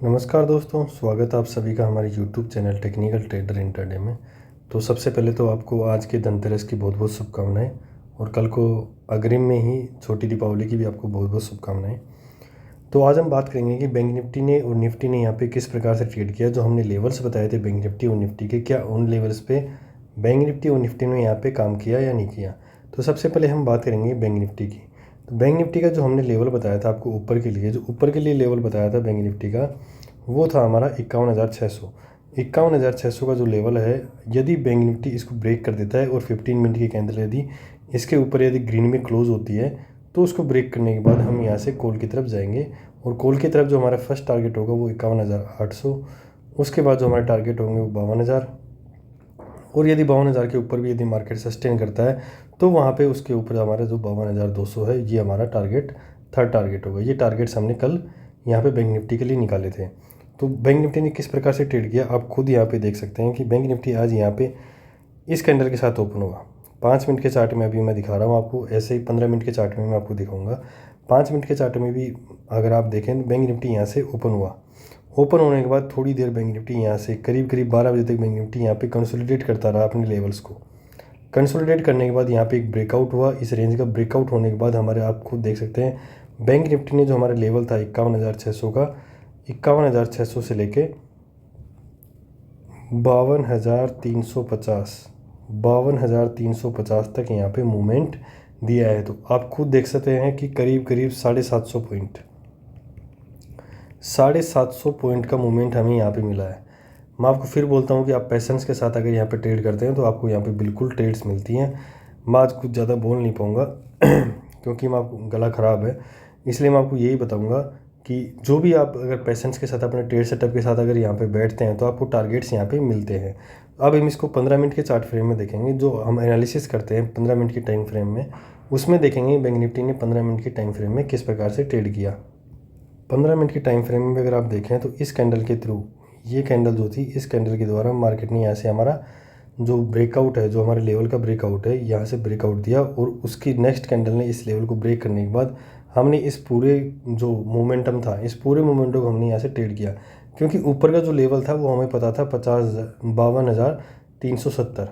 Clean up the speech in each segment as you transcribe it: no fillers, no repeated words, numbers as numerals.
नमस्कार दोस्तों, स्वागत है आप सभी का हमारे YouTube channel technical trader intraday में। तो सबसे पहले तो आपको आज के धनतेरस की बहुत बहुत शुभकामनाएं और कल को अग्रिम में ही छोटी दीपावली की भी आपको बहुत बहुत शुभकामनाएं। तो आज हम बात करेंगे कि बैंक निफ्टी ने और निफ्टी ने यहाँ पे किस प्रकार से ट्रेड किया। जो हमने लेवल्स बताए थे बैंक निफ्टी और निफ्टी के, क्या उन लेवल्स पे बैंक निफ्टी और निफ्टी ने यहाँ पे काम किया या नहीं किया। तो सबसे पहले हम बात करेंगे बैंक निफ्टी की। तो बैंक निफ्टी का जो हमने लेवल बताया था आपको ऊपर के लिए, जो ऊपर के लिए लेवल बताया था बैंक निफ्टी का, वो था हमारा 51,600। 51,600 का जो लेवल है, यदि बैंक निफ्टी इसको ब्रेक कर देता है और 15 मिनट की कैंडल यदि इसके ऊपर यदि ग्रीन में क्लोज होती है तो उसको ब्रेक करने के बाद हम यहाँ से कॉल की तरफ जाएंगे। और कॉल की तरफ जो हमारा फर्स्ट टारगेट होगा वो 51,800। उसके बाद जो हमारे टारगेट होंगे वो 52,000। और यदि 52,000 के ऊपर भी यदि मार्केट सस्टेन करता है तो वहाँ पे उसके ऊपर हमारा जो 52,200 है, ये हमारा टारगेट थर्ड टारगेट होगा। ये टारगेट्स हमने कल यहाँ पे बैंक निफ्टी के लिए निकाले थे। तो बैंक निफ्टी ने किस प्रकार से ट्रेड किया आप खुद यहाँ पे देख सकते हैं कि बैंक निफ्टी आज यहाँ पे इस कैंडल के साथ ओपन हुआ। 5 मिनट के चार्ट में अभी मैं दिखा रहा हूँ आपको, ऐसे ही 15 मिनट के चार्ट में मैं आपको दिखाऊंगा। 5 मिनट के चार्ट में भी अगर आप देखें तो बैंक निफ्टी यहाँ से ओपन हुआ। ओपन होने के बाद थोड़ी देर बैंक निफ्टी यहाँ से करीब 12 बजे तक बैंक निफ्टी यहाँ पे कंसोलिडेट करता रहा अपने लेवल्स को। कंसोलिडेट करने के बाद यहाँ पे एक ब्रेकआउट हुआ। इस रेंज का ब्रेकआउट होने के बाद हमारे आप खुद देख सकते हैं बैंक निफ्टी ने जो हमारा लेवल था 51,600 का, 51,600 से लेके 52,350 52,350 तक यहाँ पे मूवमेंट दिया है। तो आप खुद देख सकते हैं कि करीब 750 पॉइंट का मूवमेंट हमें यहाँ पे मिला है। मैं आपको फिर बोलता हूँ कि आप पेशेंस के साथ अगर यहाँ पे ट्रेड करते हैं तो आपको यहाँ पे बिल्कुल ट्रेड्स मिलती हैं। मैं आज कुछ ज़्यादा बोल नहीं पाऊँगा क्योंकि मैं आपको गला ख़राब है, इसलिए मैं आपको यही बताऊँगा कि जो भी आप अगर पेशेंस के साथ अपने ट्रेड सेटअप के साथ अगर यहाँ पे बैठते हैं तो आपको टारगेट्स यहाँ पे मिलते हैं। अब हम इसको 15 मिनट के चार्ट फ्रेम में देखेंगे। जो हम एनालिसिस करते हैं 15 मिनट की टाइम फ्रेम में, उसमें देखेंगे बैंक निफ्टी ने 15 मिनट की टाइम फ्रेम में किस प्रकार से ट्रेड किया। 15 मिनट की टाइम फ्रेम में अगर आप देखें तो इस कैंडल के थ्रू, ये कैंडल जो थी, इस कैंडल के द्वारा मार्केट ने यहाँ से हमारा जो ब्रेकआउट है, जो हमारे लेवल का ब्रेकआउट है, यहाँ से ब्रेकआउट दिया और उसकी नेक्स्ट कैंडल ने इस लेवल को ब्रेक करने के बाद हमने इस पूरे जो मोमेंटम था, इस पूरे मोमेंटम को हमने यहाँ से ट्रेड किया। क्योंकि ऊपर का जो लेवल था वो हमें पता था 52,370।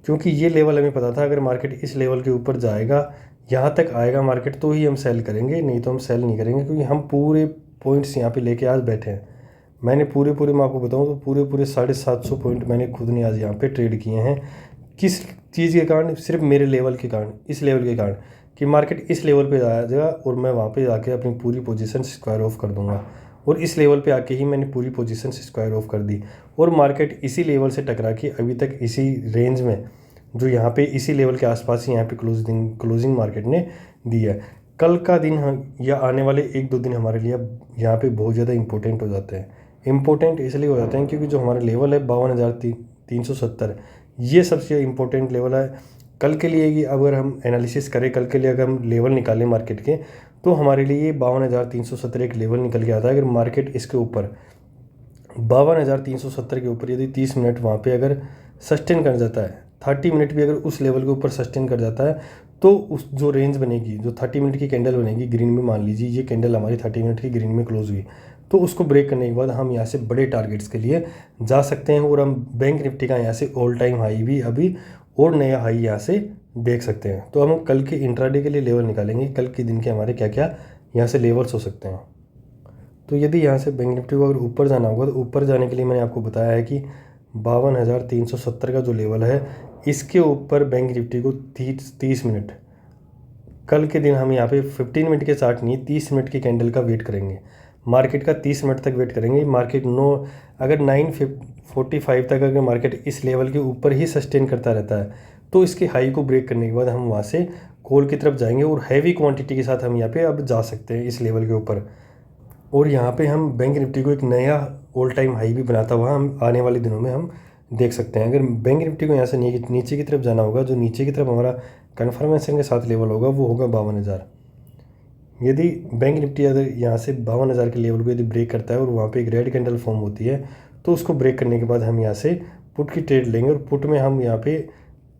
क्योंकि ये लेवल हमें पता था अगर मार्केट इस लेवल के ऊपर जाएगा, यहाँ तक आएगा मार्केट, तो ही हम सेल करेंगे, नहीं तो हम सेल नहीं करेंगे। क्योंकि हम पूरे पॉइंट्स यहाँ पे लेके आज बैठे हैं। मैंने पूरे मैं आपको बताऊँ तो पूरे 750 पॉइंट मैंने खुद ने आज यहाँ पे ट्रेड किए हैं। किस चीज़ के कारण? सिर्फ मेरे लेवल के कारण, इस लेवल के कारण कि मार्केट इस लेवल पे जाएगा और मैं वहाँ पे जाके अपनी पूरी पोजीशन स्क्वायर ऑफ कर दूंगा। और इस लेवल पे आके ही मैंने पूरी पोजीशन स्क्वायर ऑफ कर दी और मार्केट इसी लेवल से टकरा के अभी तक इसी रेंज में, जो यहाँ पे इसी लेवल के आसपास ही यहाँ पे क्लोजिंग मार्केट ने दी है। कल का दिन या आने वाले 1-2 दिन हमारे लिए यहाँ पे बहुत ज़्यादा इंपॉर्टेंट हो जाते हैं। इंपॉर्टेंट इसलिए हो जाते हैं क्योंकि जो हमारा लेवल है 52,370, ये सबसे इम्पोर्टेंट लेवल है कल के लिए। कि अगर हम एनालिसिस करें कल के लिए, अगर हम लेवल निकालें मार्केट के, तो हमारे लिए ये 52,370 एक लेवल निकल के आता है। अगर मार्केट इसके ऊपर 52,370 के ऊपर यदि 30 मिनट वहाँ पे अगर सस्टेन कर जाता है, 30 मिनट भी अगर उस लेवल के ऊपर सस्टेन कर जाता है, तो उस जो रेंज बनेगी, जो 30 मिनट की कैंडल बनेगी ग्रीन में, मान लीजिए ये कैंडल हमारी 30 मिनट की ग्रीन में क्लोज हुई, तो उसको ब्रेक करने के बाद हम यहाँ से बड़े टारगेट्स के लिए जा सकते हैं। और हम बैंक निफ्टी का यहाँ से ऑल टाइम हाई भी अभी और नया हाई यहाँ से देख सकते हैं। तो हम कल के इंट्राडे के लिए लेवल निकालेंगे, कल के दिन के हमारे क्या क्या यहाँ से लेवल्स हो सकते हैं। तो यदि यहाँ से बैंक निफ्टी को अगर ऊपर जाना होगा तो ऊपर जाने के लिए मैंने आपको बताया है कि 52,370 का जो लेवल है, इसके ऊपर बैंक निफ्टी को 30 मिनट, कल के दिन हम यहाँ पे 15 मिनट के चार्ट नहीं 30 मिनट की कैंडल का वेट करेंगे। मार्केट का 30 मिनट तक वेट करेंगे। मार्केट अगर 9:45 तक अगर मार्केट इस लेवल के ऊपर ही सस्टेन करता रहता है तो इसके हाई को ब्रेक करने के बाद हम वहाँ से कॉल की तरफ जाएंगे और हैवी क्वांटिटी के साथ हम यहाँ पे अब जा सकते हैं इस लेवल के ऊपर। और यहाँ पे हम बैंक निफ्टी को एक नया ऑल टाइम हाई भी बनाता हुआ हम आने वाले दिनों में हम देख सकते हैं। अगर बैंक निफ्टी को यहाँ से नीचे की तरफ जाना होगा, जो नीचे की तरफ हमारा कन्फर्मेशन के साथ लेवल होगा वो होगा 52,000। यदि बैंक निफ्टी अगर यहाँ से 52,000 के लेवल को यदि ब्रेक करता है और वहाँ पे एक रेड कैंडल फॉर्म होती है, तो उसको ब्रेक करने के बाद हम यहाँ से पुट की ट्रेड लेंगे। और पुट में हम यहाँ पे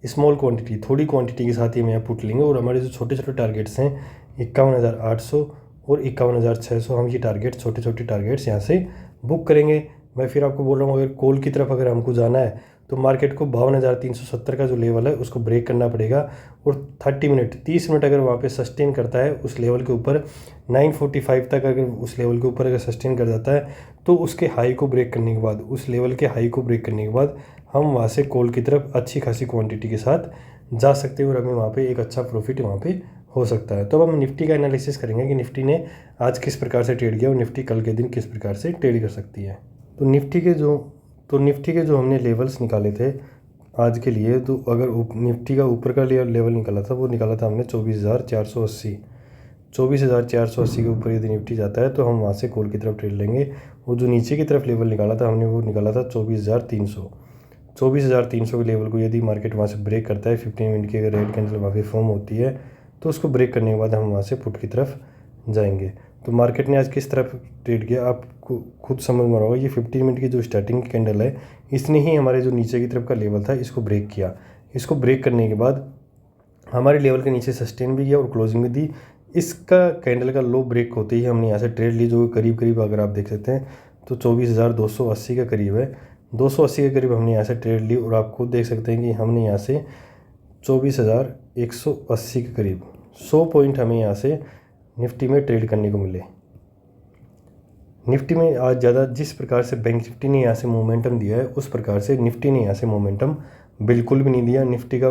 स्मॉल क्वांटिटी, थोड़ी क्वांटिटी के साथ ही हम यहाँ पुट लेंगे। और हमारे जो छोटे छोटे टारगेट्स हैं 51,800 और 51,600 हम ये टारगेट, छोटे छोटे टारगेट्स यहाँ से बुक करेंगे। मैं फिर आपको बोल रहा हूँ, अगर कॉल की तरफ अगर हमको जाना है तो मार्केट को 52,370 का जो लेवल है उसको ब्रेक करना पड़ेगा, और 30 मिनट अगर वहाँ पे सस्टेन करता है उस लेवल के ऊपर, 945 तक अगर उस लेवल के ऊपर अगर सस्टेन कर जाता है तो उसके हाई को ब्रेक करने के बाद, उस लेवल के हाई को ब्रेक करने के बाद हम वहाँ से कॉल की तरफ अच्छी खासी क्वांटिटी के साथ जा सकते हैं और हमें वहाँ पे एक अच्छा प्रॉफिट वहाँ पे हो सकता है। तो अब हम निफ्टी का एनालिसिस करेंगे कि निफ्टी ने आज किस प्रकार से ट्रेड किया और निफ्टी कल के दिन किस प्रकार से ट्रेड कर सकती है। तो निफ्टी के जो हमने लेवल्स निकाले थे आज के लिए, तो अगर निफ्टी का ऊपर का लेवल निकाला था, वो निकाला था हमने 24,480। 24,480 के ऊपर यदि निफ्टी जाता है तो हम वहाँ से कॉल की तरफ ट्रेड लेंगे। वो जो नीचे की तरफ लेवल निकाला था हमने, वो निकाला था 24,300। 24,300 के लेवल को यदि मार्केट वहाँ से ब्रेक करता है, 15 मिनट की अगर रेड कैंडल वहाँ पे फॉर्म होती है तो उसको ब्रेक करने के बाद हम वहाँ से पुट की तरफ जाएंगे। तो मार्केट ने आज किस तरफ ट्रेड किया आपको खुद समझ में होगा। ये 15 मिनट की जो स्टार्टिंग की कैंडल है, इसने ही हमारे जो नीचे की तरफ का लेवल था इसको ब्रेक किया। इसको ब्रेक करने के बाद हमारे लेवल के नीचे सस्टेन भी किया और क्लोजिंग भी दी। इसका कैंडल का लो ब्रेक होते ही हमने यहाँ से ट्रेड ली, जो करीब करीब अगर आप देख सकते हैं तो 24,280 के करीब है। 280 के करीब हमने यहाँ से ट्रेड ली, और आप खुद देख सकते हैं कि हमने यहाँ से 24,180 के करीब 100 पॉइंट हमें यहाँ से निफ्टी में ट्रेड करने को मिले। निफ्टी में आज ज़्यादा जिस प्रकार से बैंक निफ्टी ने यहाँ से मोमेंटम दिया है, उस प्रकार से निफ्टी ने यहाँ से मोमेंटम बिल्कुल भी नहीं दिया। निफ्टी का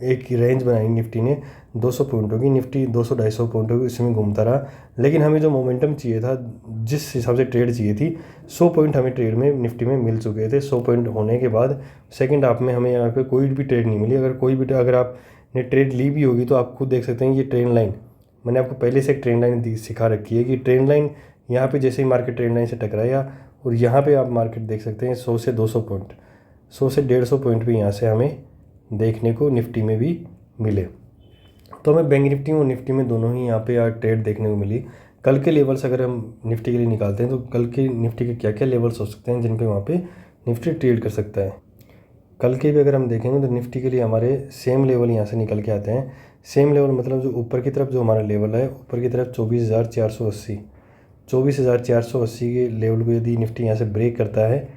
एक रेंज बनाई निफ्टी ने 200 पॉइंटों की, निफ्टी 200-250 पॉइंटों की इसमें घूमता रहा। लेकिन हमें जो मोमेंटम चाहिए था, जिस हिसाब से ट्रेड चाहिए थी, 100 पॉइंट हमें ट्रेड में निफ्टी में मिल चुके थे। 100 पॉइंट होने के बाद सेकंड हाफ में हमें यहाँ पे कोई भी ट्रेड नहीं मिली। अगर आपने ट्रेड ली भी होगी तो आप खुद देख सकते हैं ये ट्रेंड लाइन, मैंने आपको पहले से एक ट्रेंड लाइन सिखा रखी है कि ट्रेंड लाइन यहाँ पे जैसे ही मार्केट ट्रेंड लाइन से टकराया, और यहाँ पे आप मार्केट देख सकते हैं 100 से 200 पॉइंट, 100 से 150 पॉइंट भी यहाँ से हमें देखने को निफ्टी में भी मिले। तो हमें बैंक निफ्टी और निफ्टी में दोनों ही यहाँ पे यार ट्रेड देखने को मिली। कल के लेवल्स अगर हम निफ्टी के लिए निकालते हैं तो कल के निफ्टी के क्या क्या लेवल्स हो सकते हैं जिन पे वहाँ पे निफ्टी ट्रेड कर सकता है। कल के भी अगर हम देखेंगे तो निफ्टी के लिए हमारे सेम लेवल यहाँ से निकल के आते हैं। सेम लेवल मतलब जो ऊपर की तरफ जो हमारा लेवल है, ऊपर की तरफ 24,480, 24,480 के लेवल को यदि निफ्टी यहाँ से ब्रेक करता है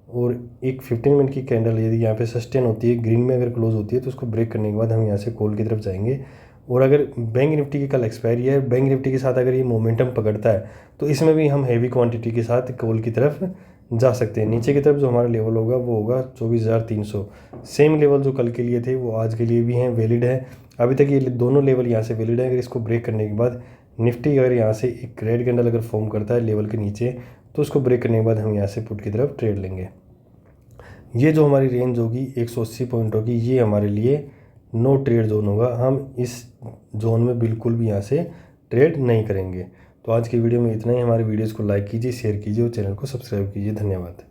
और एक 15 मिनट की कैंडल यदि यहाँ पे सस्टेन होती है, ग्रीन में अगर क्लोज होती है, तो उसको ब्रेक करने के बाद हम यहाँ से कॉल की तरफ जाएंगे। और अगर बैंक निफ्टी की कल एक्सपायरी है, बैंक निफ्टी के साथ अगर ये मोमेंटम पकड़ता है तो इसमें भी हम हैवी क्वांटिटी के साथ कॉल की तरफ जा सकते हैं। नीचे की तरफ जो हमारा लेवल होगा वो होगा 24,300। सेम लेवल जो कल के लिए थे वो आज के लिए भी हैं, वैलिड है। अभी तक ये दोनों लेवल यहाँ से वैलिड है। अगर इसको ब्रेक करने के बाद निफ्टी अगर यहाँ से एक रेड कैंडल अगर फॉर्म करता है लेवल के नीचे, तो उसको ब्रेक करने के बाद हम यहाँ से पुट की तरफ ट्रेड लेंगे। ये जो हमारी रेंज होगी 180 पॉइंटों की, ये हमारे लिए नो ट्रेड जोन होगा। हम इस जोन में बिल्कुल भी यहाँ से ट्रेड नहीं करेंगे। तो आज की वीडियो में इतना ही। हमारे वीडियोज़ को लाइक कीजिए, शेयर कीजिए और चैनल को सब्सक्राइब कीजिए। धन्यवाद।